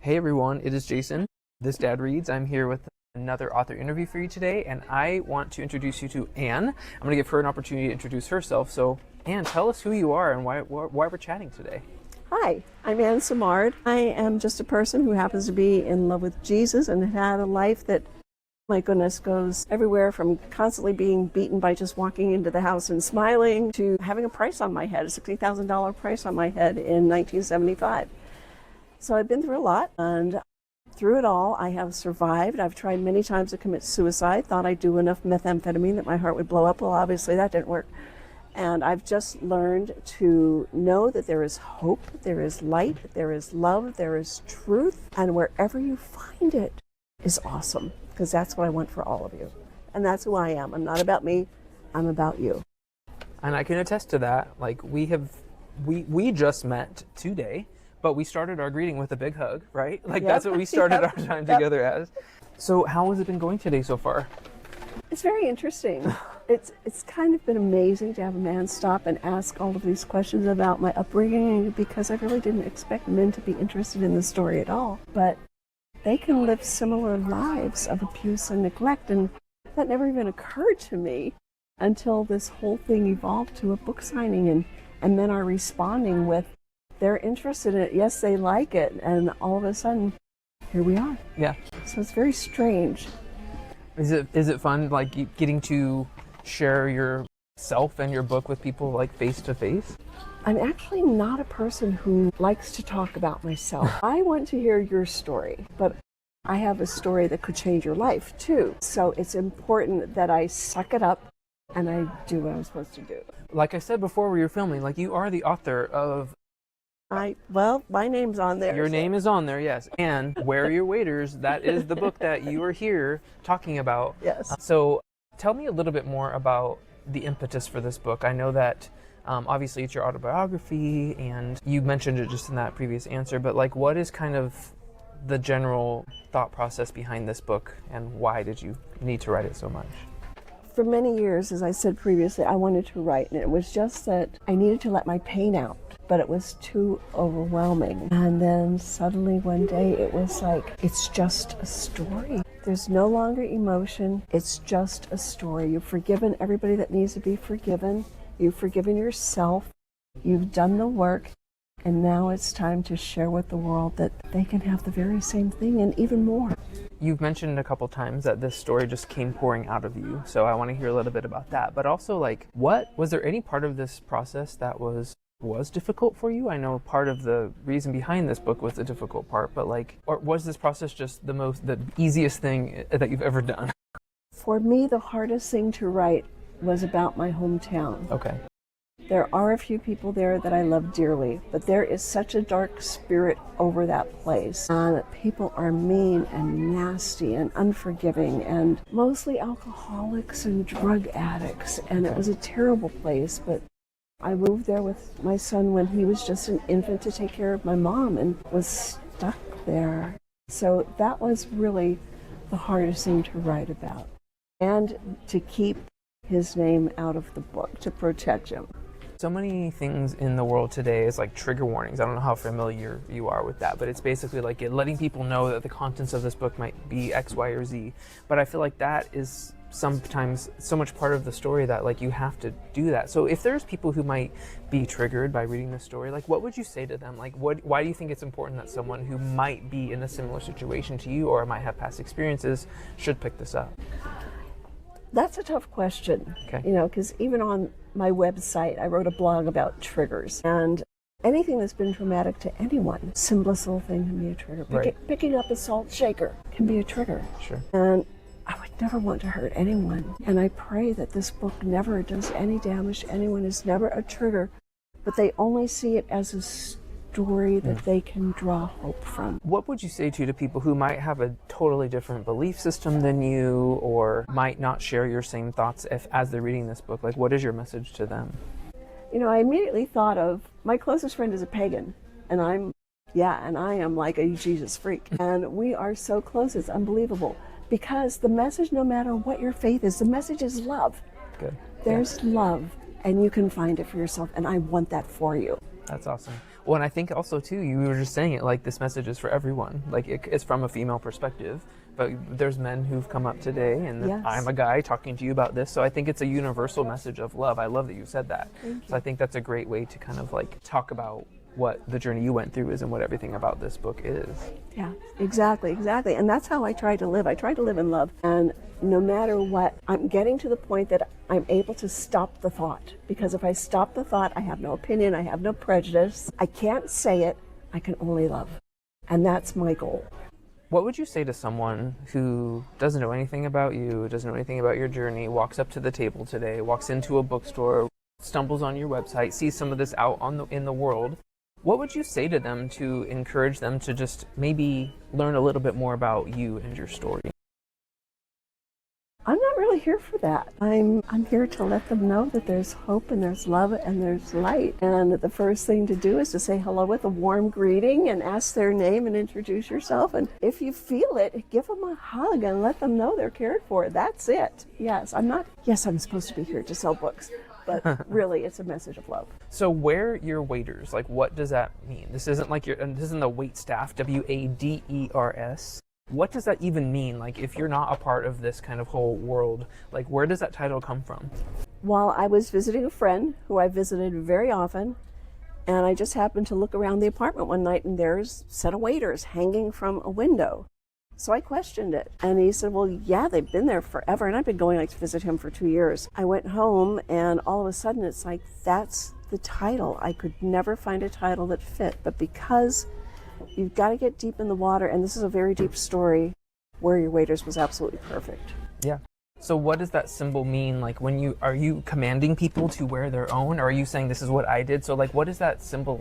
Hey everyone, it is Jason. This Dad Reads. I'm here with another author interview for you today, and I want to introduce you to Anne. I'm going to give her an opportunity to introduce herself. So, Anne, tell us who you are and why we're chatting today. Hi, I'm Ann Simard. I am just a person who happens to be in love with Jesus and had a life that, my goodness, goes everywhere from constantly being beaten by just walking into the house and smiling to having a price on my head, a $60,000 price on my head in 1975. So I've been through a lot, and through it all, I have survived. I've tried many times to commit suicide, thought I'd do enough methamphetamine that my heart would blow up. Well, obviously that didn't work. And I've just learned to know that there is hope, there is light, there is love, there is truth, and wherever you find it is awesome, because that's what I want for all of you. And that's who I am. I'm not about me, I'm about you. And I can attest to that. Like we just met today, but we started our greeting with a big hug, right? Like that's what we started our time together as. So how has it been going today so far? It's very interesting. It's kind of been amazing to have a man stop and ask all of these questions about my upbringing, because I really didn't expect men to be interested in the story at all. But they can live similar lives of abuse and neglect, and that never even occurred to me until this whole thing evolved to a book signing, and men are responding with, they're interested in it, yes, they like it, and all of a sudden, here we are. Yeah. So it's very strange. Is it fun, like getting to share yourself and your book with people like face to face? I'm actually not a person who likes to talk about myself. I want to hear your story, but I have a story that could change your life too. So it's important that I suck it up and I do what I'm supposed to do. Like I said before we were filming, like you are the author of... Well, my name's on there. Your name is on there, yes. And Where Are Your Waiters? That is the book that you are here talking about. Yes. So tell me a little bit more about the impetus for this book. I know that obviously it's your autobiography, and you mentioned it just in that previous answer, but like what is kind of the general thought process behind this book, and why did you need to write it so much? For many years, as I said previously, I wanted to write, and it was just that I needed to let my pain out, but it was too overwhelming. And then suddenly one day it was like, it's just a story. There's no longer emotion, it's just a story. You've forgiven everybody that needs to be forgiven. You've forgiven yourself. You've done the work. And now it's time to share with the world that they can have the very same thing and even more. You've mentioned a couple times that this story just came pouring out of you. So I want to hear a little bit about that. But also, like, was there any part of this process that was difficult for you? I know part of the reason behind this book was the difficult part, but like, or was this process just the easiest thing that you've ever done? For me, the hardest thing to write was about my hometown. Okay. There are a few people there that I love dearly, but there is such a dark spirit over that place. And people are mean and nasty and unforgiving, and mostly alcoholics and drug addicts. And it was a terrible place, but I moved there with my son when he was just an infant to take care of my mom, and was stuck there. So that was really the hardest thing to write about. And to keep his name out of the book, to protect him. So many things in the world today is like trigger warnings. I don't know how familiar you are with that, but it's basically like letting people know that the contents of this book might be X, Y, or Z. But I feel like that is sometimes so much part of the story that like you have to do that. So if there's people who might be triggered by reading this story, like what would you say to them? Like why do you think it's important that someone who might be in a similar situation to you or might have past experiences should pick this up? That's a tough question, Okay. Because even on my website, I wrote a blog about triggers. And anything that's been traumatic to anyone, simplest little thing can be a trigger. Right. Picking up a salt shaker can be a trigger. Sure. And I would never want to hurt anyone. And I pray that this book never does any damage to anyone, is never a trigger, but they only see it as a story that they can draw hope from. What would you say to people who might have a totally different belief system than you, or might not share your same thoughts as they're reading this book? Like, what is your message to them? I immediately thought of, my closest friend is a pagan, and I am like a Jesus freak. And we are so close, it's unbelievable. Because the message, no matter what your faith is, the message is love. Good. There's love, and you can find it for yourself, and I want that for you. That's awesome. Well, and I think also too, you were just saying it, like this message is for everyone. Like it's from a female perspective, but there's men who've come up today, and Yes. I'm a guy talking to you about this. So I think it's a universal message of love. I love that you said that. So I think that's a great way to kind of like talk about what the journey you went through is and what everything about this book is. Yeah, exactly. And that's how I try to live. I try to live in love. And no matter what, I'm getting to the point that I'm able to stop the thought. Because if I stop the thought, I have no opinion, I have no prejudice. I can't say it, I can only love. And that's my goal. What would you say to someone who doesn't know anything about you, doesn't know anything about your journey, walks up to the table today, walks into a bookstore, stumbles on your website, sees some of this out in the world? What would you say to them to encourage them to just maybe learn a little bit more about you and your story? I'm not really here for that. I'm here to let them know that there's hope and there's love and there's light. And the first thing to do is to say hello with a warm greeting and ask their name and introduce yourself. And if you feel it, give them a hug and let them know they're cared for. That's it. Yes, I'm supposed to be here to sell books, but really it's a message of love. So where your waiters, like what does that mean? This isn't like this isn't the wait staff, WADERS. What does that even mean? Like if you're not a part of this kind of whole world, like where does that title come from? While I was visiting a friend who I visited very often, and I just happened to look around the apartment one night and there's a set of waiters hanging from a window. So I questioned it. And he said, well, yeah, they've been there forever. And I've been going to visit him for 2 years. I went home and all of a sudden it's like, that's the title. I could never find a title that fit. But because you've got to get deep in the water, and this is a very deep story, Where Your Waiters was absolutely perfect. Yeah. So what does that symbol mean? Like are you commanding people to wear their own, or are you saying this is what I did? So like what does that symbol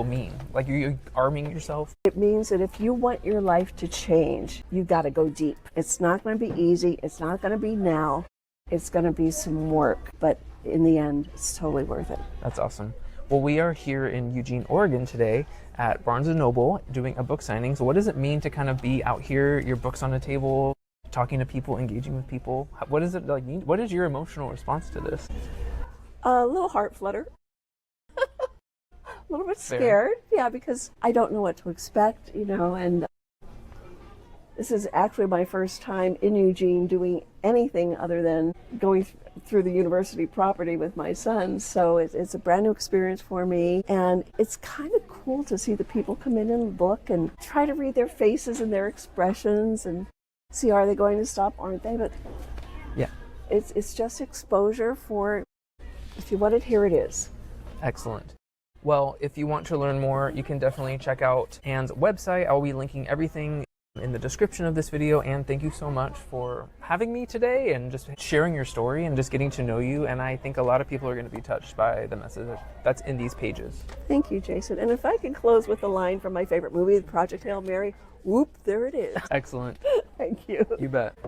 mean? Like are you arming yourself? It means that if you want your life to change, you've got to go deep. It's not going to be easy. It's not going to be now. It's going to be some work, but in the end, it's totally worth it. That's awesome. Well, we are here in Eugene, Oregon today at Barnes & Noble doing a book signing. So what does it mean to kind of be out here, your books on the table, talking to people, engaging with people? What does it like mean? What is your emotional response to this? A little heart flutter. A little bit Fair. scared. Yeah, because I don't know what to expect, and this is actually my first time in Eugene doing anything other than going through the university property with my son. So it's a brand new experience for me. And it's kind of cool to see the people come in and look and try to read their faces and their expressions and see, are they going to stop, aren't they? But Yeah. it's just exposure for, if you want it, here it is. Excellent. Well, if you want to learn more, you can definitely check out Ann's website. I'll be linking everything in the description of this video. And thank you so much for having me today and just sharing your story and just getting to know you. And I think a lot of people are going to be touched by the message that's in these pages. Thank you, Jason. And if I can close with a line from my favorite movie, Project Hail Mary, whoop, there it is. Excellent. Thank you. You bet.